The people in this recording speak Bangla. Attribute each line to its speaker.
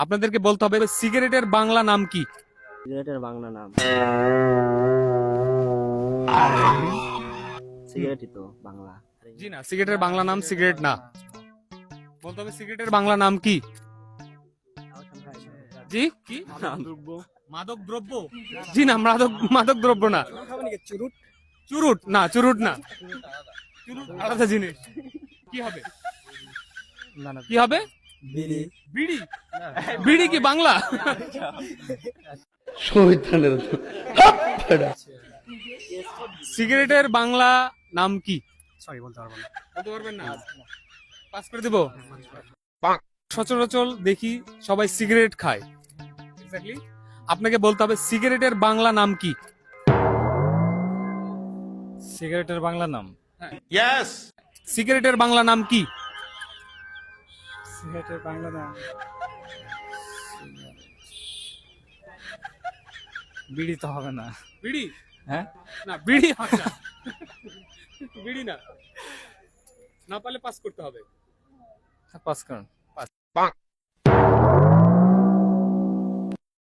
Speaker 1: আপনাদেরকে বলতে হবে সিগারেটের বাংলা নাম কি?
Speaker 2: সিগারেটের বাংলা নাম সিগারেটই তো বাংলা।
Speaker 1: জি না, সিগারেটের বাংলা নাম সিগারেট না। বলতে হবে সিগারেটের বাংলা নাম কি? জি কি? মাদক দ্রব্য? জি না, মাদক দ্রব্য না। চুরুট না, চুরুট না, চুরুট আলাদা জিনিস। কি হবে? কি হবে?
Speaker 2: বিড়ি।
Speaker 1: বিড়ি? বিড়ি কি বাংলা? সিগারেটের বাংলা নাম কি?
Speaker 2: সরি, বলতে পারবো না।
Speaker 1: বলতে পারবেন না? পাস করে দেবো। সচরাচর দেখি সবাই সিগারেট খায়। এক্স্যাক্টলি আপনাকে বলতে হবে সিগারেটের বাংলা নাম কি?
Speaker 2: সিগারেটের বাংলা নাম
Speaker 1: সিগারেটের বাংলা নাম কি?
Speaker 2: সিগারেটের বাংলা নাম বিড়ি তো হবে না।
Speaker 1: বিড়ি?
Speaker 2: হ্যাঁ,
Speaker 1: না, বিড়ি হয় না। বিড়ি না, না পারলে পাস করতে হবে।
Speaker 2: পাস করুন।